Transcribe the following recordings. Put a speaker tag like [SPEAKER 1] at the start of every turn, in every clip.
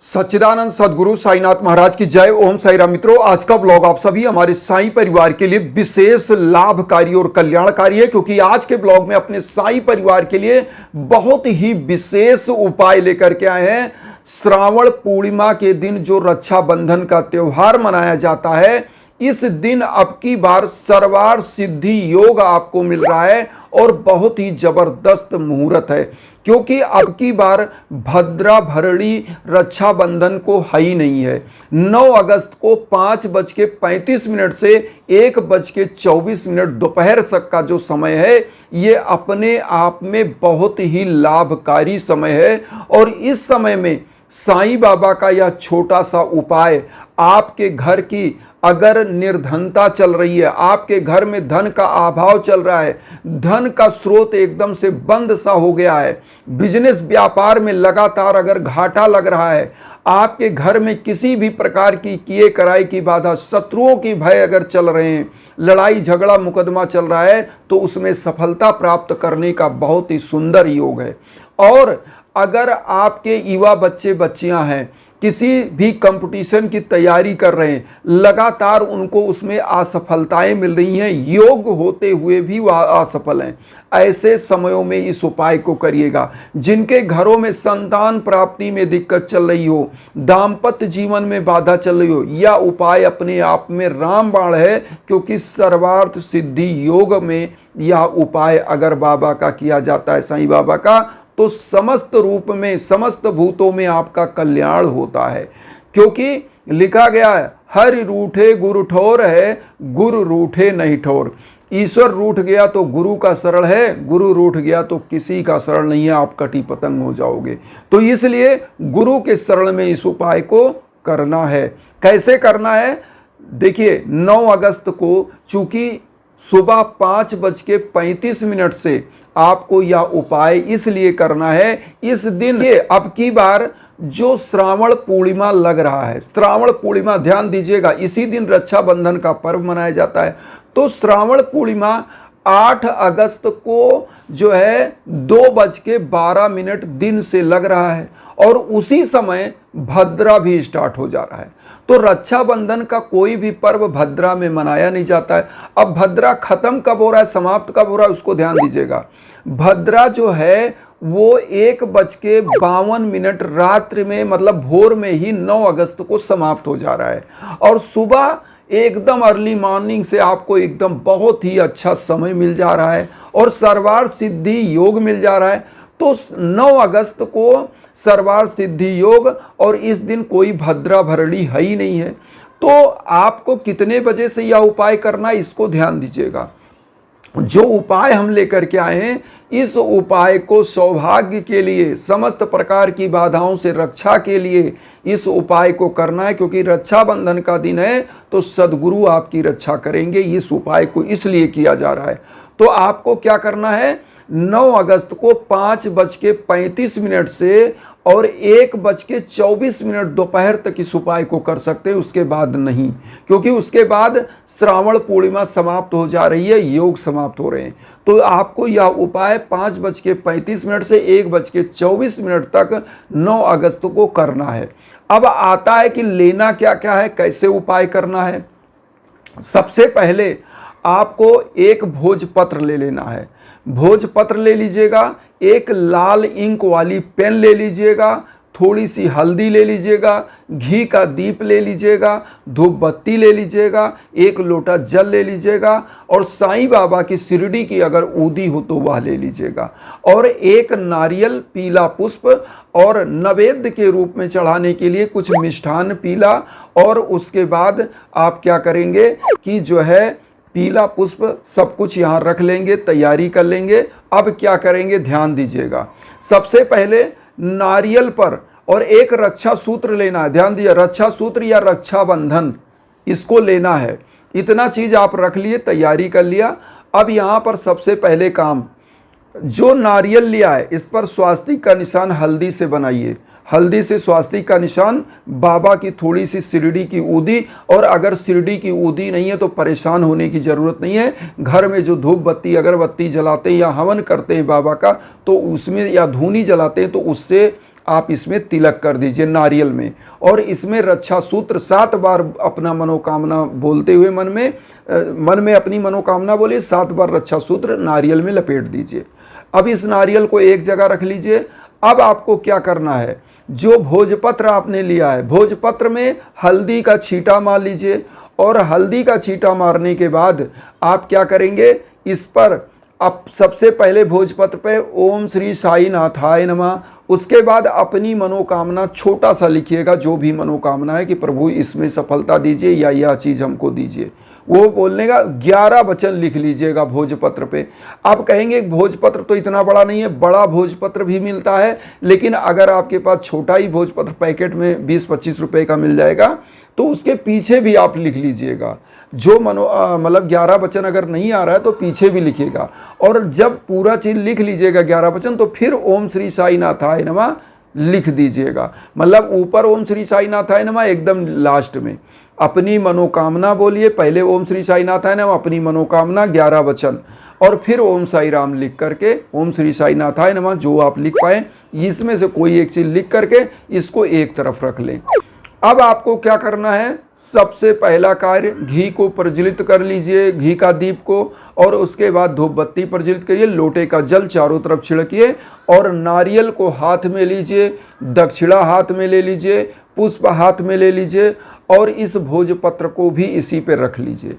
[SPEAKER 1] सच्चिदानंद सदगुरु साईनाथ महाराज की जय। ओम साई राम। मित्रों, आज का ब्लॉग आप सभी हमारे साईं परिवार के लिए विशेष लाभकारी और कल्याणकारी है, क्योंकि आज के ब्लॉग में अपने साईं परिवार के लिए बहुत ही विशेष उपाय लेकर के आए हैं। श्रावण पूर्णिमा के दिन जो रक्षाबंधन का त्योहार मनाया जाता है, इस दिन अब की बार सर्वार्थ सिद्धि योग आपको मिल रहा है और बहुत ही जबरदस्त मुहूर्त है, क्योंकि अब की बार भद्रा भरणी रक्षाबंधन को है ही नहीं है। 9 अगस्त को 5:35 से 1:24 दोपहर तक का जो समय है, ये अपने आप में बहुत ही लाभकारी समय है। और इस समय में साईं बाबा का यह छोटा सा उपाय आपके घर की अगर निर्धनता चल रही है, आपके घर में धन का अभाव चल रहा है, धन का स्रोत एकदम से बंद सा हो गया है, बिजनेस व्यापार में लगातार अगर घाटा लग रहा है, आपके घर में किसी भी प्रकार की किए कराई की बाधा, शत्रुओं की भय अगर चल रहे हैं, लड़ाई झगड़ा मुकदमा चल रहा है, तो उसमें सफलता प्राप्त करने का बहुत ही सुंदर योग है। और अगर आपके युवा बच्चे बच्चियां हैं, किसी भी कंपटीशन की तैयारी कर रहे हैं, लगातार उनको उसमें असफलताएं मिल रही हैं, योग होते हुए भी वह असफल हैं, ऐसे समयों में इस उपाय को करिएगा। जिनके घरों में संतान प्राप्ति में दिक्कत चल रही हो, दाम्पत्य जीवन में बाधा चल रही हो, यह उपाय अपने आप में रामबाण है, क्योंकि सर्वार्थ सिद्धि योग में यह उपाय अगर बाबा का किया जाता है, साईं बाबा का, तो समस्त रूप में समस्त भूतों में आपका कल्याण होता है। क्योंकि लिखा गया है, हरि रूठे गुरु ठोर है, गुरु रूठे नहीं ठोर। ईश्वर रूठ गया तो गुरु का शरण है, गुरु रूठ गया तो किसी का शरण नहीं है, आप कटी पतंग हो जाओगे। तो इसलिए गुरु के शरण में इस उपाय को करना है। कैसे करना है? देखिए, 9 अगस्त को चूंकि सुबह 5:35 से आपको यह उपाय इसलिए करना है, इस दिन ये अब की बार जो श्रावण पूर्णिमा लग रहा है, श्रावण पूर्णिमा ध्यान दीजिएगा, इसी दिन रक्षाबंधन का पर्व मनाया जाता है। तो श्रावण पूर्णिमा 8 अगस्त को जो है 2:12 दिन से लग रहा है, और उसी समय भद्रा भी स्टार्ट हो जा रहा है। तो रक्षाबंधन का कोई भी पर्व भद्रा में मनाया नहीं जाता है। अब भद्रा खत्म कब हो रहा है, समाप्त कब हो रहा है, उसको ध्यान दीजिएगा। भद्रा जो है वो 1:52 रात्रि में, मतलब भोर में ही 9 अगस्त को समाप्त हो जा रहा है, और सुबह एकदम अर्ली मॉर्निंग से आपको एकदम बहुत ही अच्छा समय मिल जा रहा है और सर्वार्थ सिद्धि योग मिल जा रहा है। तो 9 अगस्त को सर्वार्थ सिद्धि योग, और इस दिन कोई भद्रा भरणी है ही नहीं है। तो आपको कितने बजे से यह उपाय करना है, इसको ध्यान दीजिएगा। जो उपाय हम लेकर के आए हैं, इस उपाय को सौभाग्य के लिए, समस्त प्रकार की बाधाओं से रक्षा के लिए इस उपाय को करना है, क्योंकि रक्षाबंधन का दिन है, तो सदगुरु आपकी रक्षा करेंगे। इस उपाय को इसलिए किया जा रहा है। तो आपको क्या करना है, 9 अगस्त को 5:35 से और 1:24 दोपहर तक इस उपाय को कर सकते हैं, उसके बाद नहीं, क्योंकि उसके बाद श्रावण पूर्णिमा समाप्त हो जा रही है, योग समाप्त हो रहे हैं। तो आपको यह उपाय 5:35 से 1:24 तक 9 अगस्त को करना है। अब आता है कि लेना क्या क्या है, कैसे उपाय करना है। सबसे पहले आपको एक भोजपत्र ले लेना है। भोजपत्र ले लीजिएगा, एक लाल इंक वाली पेन ले लीजिएगा, थोड़ी सी हल्दी ले लीजिएगा, घी का दीप ले लीजिएगा, धूप बत्ती ले लीजिएगा, 1 लोटा जल ले लीजिएगा, और साईं बाबा की शिरडी की अगर ऊदी हो तो वह ले लीजिएगा, और एक नारियल पीला पुष्प, और नैवेद्य के रूप में चढ़ाने के लिए कुछ मिष्ठान पीला। और उसके बाद आप क्या करेंगे कि जो है पीला पुष्प सब कुछ यहाँ रख लेंगे, तैयारी कर लेंगे। अब क्या करेंगे, ध्यान दीजिएगा। सबसे पहले नारियल पर और एक रक्षा सूत्र लेना है। ध्यान दीजिए, रक्षा सूत्र या रक्षाबंधन, इसको लेना है। इतना चीज आप रख लिए, तैयारी कर लिया। अब यहाँ पर सबसे पहले काम, जो नारियल लिया है इस पर स्वास्तिक का निशान हल्दी से बनाइए। हल्दी से स्वास्तिक का निशान, बाबा की थोड़ी सी शिरडी की ऊदी, और अगर शिरडी की ऊदी नहीं है तो परेशान होने की ज़रूरत नहीं है। घर में जो धूप बत्ती अगरबत्ती जलाते हैं या हवन करते हैं बाबा का, तो उसमें या धूनी जलाते हैं, तो उससे आप इसमें तिलक कर दीजिए नारियल में, और इसमें रक्षा सूत्र 7 बार अपना मनोकामना बोलते हुए मन में अपनी मनोकामना बोलिए, 7 बार रक्षा सूत्र नारियल में लपेट दीजिए। अब इस नारियल को एक जगह रख लीजिए। अब आपको क्या करना है, जो भोजपत्र आपने लिया है, भोजपत्र में हल्दी का छींटा मार लीजिए, और हल्दी का छींटा मारने के बाद आप क्या करेंगे, इस पर अब सबसे पहले भोजपत्र पे ओम श्री साई नाथाय नमः, उसके बाद अपनी मनोकामना छोटा सा लिखिएगा, जो भी मनोकामना है कि प्रभु इसमें सफलता दीजिए या यह चीज़ हमको दीजिए, वो बोलने का 11 वचन लिख लीजिएगा भोजपत्र पे। आप कहेंगे भोजपत्र तो इतना बड़ा नहीं है, बड़ा भोजपत्र भी मिलता है, लेकिन अगर आपके पास छोटा ही भोजपत्र पैकेट में 20-25 रुपए का मिल जाएगा तो उसके पीछे भी आप लिख लीजिएगा। जो मतलब 11 वचन अगर नहीं आ रहा है तो पीछे भी लिखिएगा, और जब पूरा चीज़ लिख लीजिएगा 11 वचन, तो फिर ओम श्री साई नाथाय नमः लिख दीजिएगा। मतलब ऊपर ओम श्री साई नाथाय नमः, एकदम लास्ट में अपनी मनोकामना बोलिए, पहले ओम श्री साई नाथाय नमः, अपनी मनोकामना 11 वचन, और फिर ओम साई राम लिख करके ओम श्री साई नाथाय नमः, जो आप लिख पाएँ इसमें से कोई एक चीज़ लिख करके इसको एक तरफ रख लें। अब आपको क्या करना है, सबसे पहला कार्य घी को प्रज्वलित कर लीजिए, घी का दीप को, और उसके बाद धूप बत्ती प्रज्वलित करिए, लोटे का जल चारों तरफ छिड़किए, और नारियल को हाथ में लीजिए, दक्षिणा हाथ में ले लीजिए, पुष्प हाथ में ले लीजिए, और इस भोजपत्र को भी इसी पे रख लीजिए।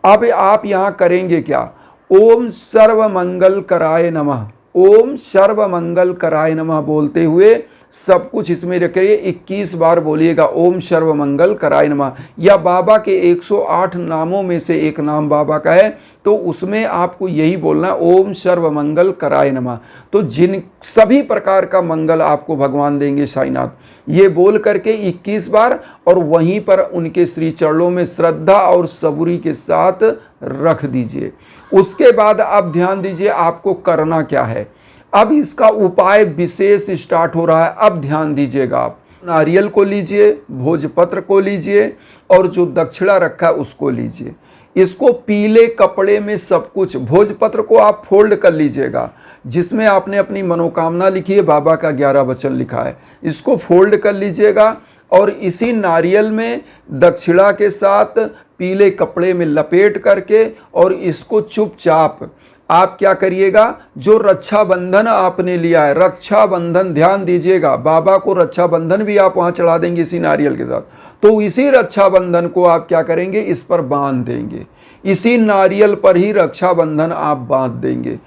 [SPEAKER 1] अब आप यहाँ करेंगे क्या, ओम सर्व मंगल कराय नमः, ओम सर्व मंगल कराय नमः बोलते हुए सब कुछ इसमें रखिए। 21 बार बोलिएगा ओम सर्व मंगल कराय नमः, या बाबा के 108 नामों में से एक नाम बाबा का है, तो उसमें आपको यही बोलना ओम सर्व मंगल कराय नमः। तो जिन सभी प्रकार का मंगल आपको भगवान देंगे साईनाथ, ये बोल करके 21 बार, और वहीं पर उनके श्री चरणों में श्रद्धा और सबूरी के साथ रख दीजिए। उसके बाद आप ध्यान दीजिए आपको करना क्या है। अब इसका उपाय विशेष स्टार्ट हो रहा है, अब ध्यान दीजिएगा। आप नारियल को लीजिए, भोजपत्र को लीजिए, और जो दक्षिणा रखा है उसको लीजिए। इसको पीले कपड़े में सब कुछ, भोजपत्र को आप फोल्ड कर लीजिएगा, जिसमें आपने अपनी मनोकामना लिखी है, बाबा का 11 वचन लिखा है, इसको फोल्ड कर लीजिएगा, और इसी नारियल में दक्षिणा के साथ पीले कपड़े में लपेट करके, और इसको चुपचाप आप क्या करिएगा, जो रक्षाबंधन आपने लिया है, रक्षाबंधन ध्यान दीजिएगा, बाबा को रक्षाबंधन भी आप वहाँ चढ़ा देंगे इसी नारियल के साथ, तो इसी रक्षाबंधन को आप क्या करेंगे, इस पर बांध देंगे, इसी नारियल पर ही रक्षाबंधन आप बांध देंगे।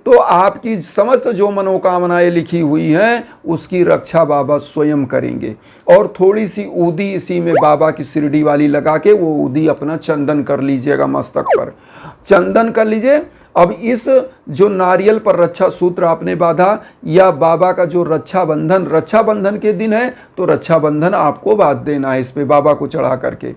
[SPEAKER 1] तो आपकी समस्त जो मनोकामनाएं लिखी हुई हैं उसकी रक्षा बाबा स्वयं करेंगे। और थोड़ी सी ऊदी इसी में बाबा की शिरडी वाली लगा के वो ऊदी अपना चंदन कर लीजिएगा, मस्तक पर चंदन कर लीजिए। अब इस जो नारियल पर रक्षा सूत्र आपने बांधा, या बाबा का जो रक्षाबंधन के दिन है, तो रक्षाबंधन आपको बांध देना है इस पे बाबा को चढ़ा करके।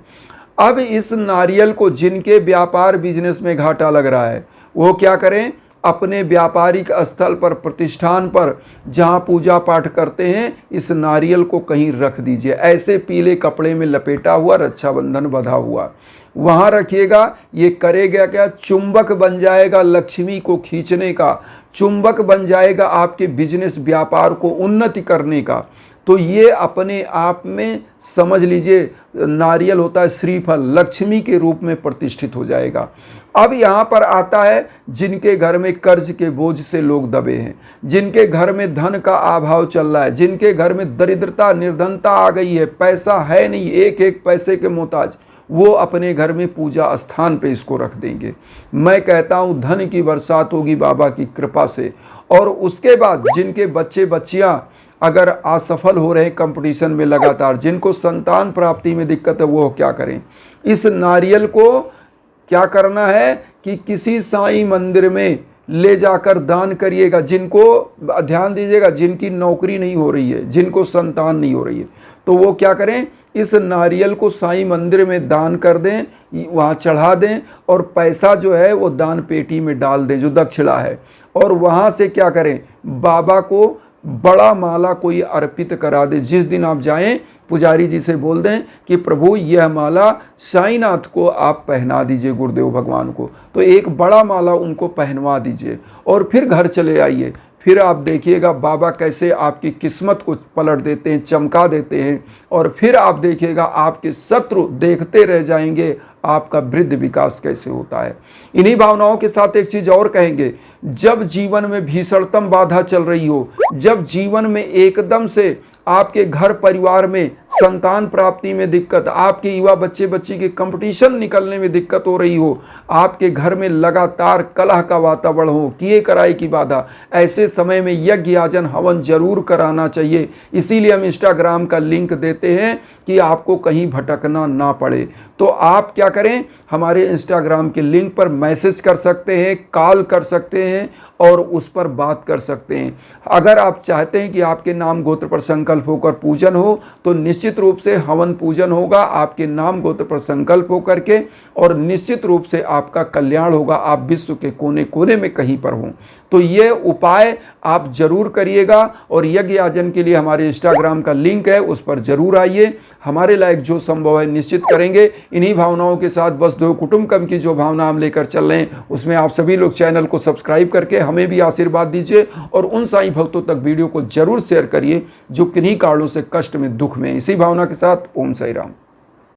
[SPEAKER 1] अब इस नारियल को जिनके व्यापार बिजनेस में घाटा लग रहा है वो क्या करें, अपने व्यापारिक स्थल पर, प्रतिष्ठान पर जहाँ पूजा पाठ करते हैं, इस नारियल को कहीं रख दीजिए, ऐसे पीले कपड़े में लपेटा हुआ, रक्षाबंधन बंधा हुआ वहाँ रखिएगा। ये करेगा क्या, चुंबक बन जाएगा लक्ष्मी को खींचने का, चुंबक बन जाएगा आपके बिजनेस व्यापार को उन्नति करने का। तो ये अपने आप में समझ लीजिए, नारियल होता है श्रीफल, लक्ष्मी के रूप में प्रतिष्ठित हो जाएगा। अब यहाँ पर आता है जिनके घर में कर्ज के बोझ से लोग दबे हैं, जिनके घर में धन का अभाव चल रहा है, जिनके घर में दरिद्रता निर्धनता आ गई है, पैसा है नहीं, एक एक पैसे के मोहताज, वो अपने घर में पूजा स्थान पे इसको रख देंगे। मैं कहता हूँ धन की बरसात होगी बाबा की कृपा से। और उसके बाद जिनके बच्चे बच्चियाँ अगर असफल हो रहे कंपटीशन में लगातार, जिनको संतान प्राप्ति में दिक्कत है, वो क्या करें, इस नारियल को क्या करना है कि किसी साईं मंदिर में ले जाकर दान करिएगा। जिनको ध्यान दीजिएगा, जिनकी नौकरी नहीं हो रही है, जिनको संतान नहीं हो रही है, तो वो क्या करें, इस नारियल को साईं मंदिर में दान कर दें, वहाँ चढ़ा दें, और पैसा जो है वो दान पेटी में डाल दें जो दक्षिणा है। और वहाँ से क्या करें, बाबा को बड़ा माला कोई अर्पित करा दे। जिस दिन आप जाएं, पुजारी जी से बोल दें कि प्रभु यह माला साईनाथ को आप पहना दीजिए, गुरुदेव भगवान को, तो एक बड़ा माला उनको पहनवा दीजिए, और फिर घर चले आइए। फिर आप देखिएगा बाबा कैसे आपकी किस्मत को पलट देते हैं, चमका देते हैं। और फिर आप देखिएगा आपके शत्रु देखते रह जाएंगे आपका वृद्धि विकास कैसे होता है। इन्हीं भावनाओं के साथ एक चीज और कहेंगे, जब जीवन में भीषणतम बाधा चल रही हो, जब जीवन में एकदम से आपके घर परिवार में संतान प्राप्ति में दिक्कत, आपके युवा बच्चे बच्ची के कंपटीशन निकलने में दिक्कत हो रही हो, आपके घर में लगातार कलह का वातावरण हो, किए कराए की बाधा, ऐसे समय में यज्ञ याजन हवन जरूर कराना चाहिए। इसीलिए हम इंस्टाग्राम का लिंक देते हैं कि आपको कहीं भटकना ना पड़े। तो आप क्या करें, हमारे इंस्टाग्राम के लिंक पर मैसेज कर सकते हैं, कॉल कर सकते हैं और उस पर बात कर सकते हैं। अगर आप चाहते हैं कि आपके नाम गोत्र पर संकल्प होकर पूजन हो तो निश्चित रूप से हवन पूजन होगा आपके नाम गोत्र पर संकल्प होकर के, और निश्चित रूप से आपका कल्याण होगा, आप विश्व के कोने कोने में कहीं पर हों। तो ये उपाय आप जरूर करिएगा। और यज्ञ याजन के लिए हमारे इंस्टाग्राम का लिंक है, उस पर जरूर आइए। हमारे लायक जो संभव है निश्चित करेंगे। इन्हीं भावनाओं के साथ बस दो कुटुंबकम की जो भावना हम लेकर चल रहे हैं, उसमें आप सभी लोग चैनल को सब्सक्राइब करके हमें भी आशीर्वाद दीजिए और उन साईं भक्तों तक वीडियो को जरूर शेयर करिए जो किन्हीं कारणों से कष्ट में, दुख में। इसी भावना के साथ ओम साई राम।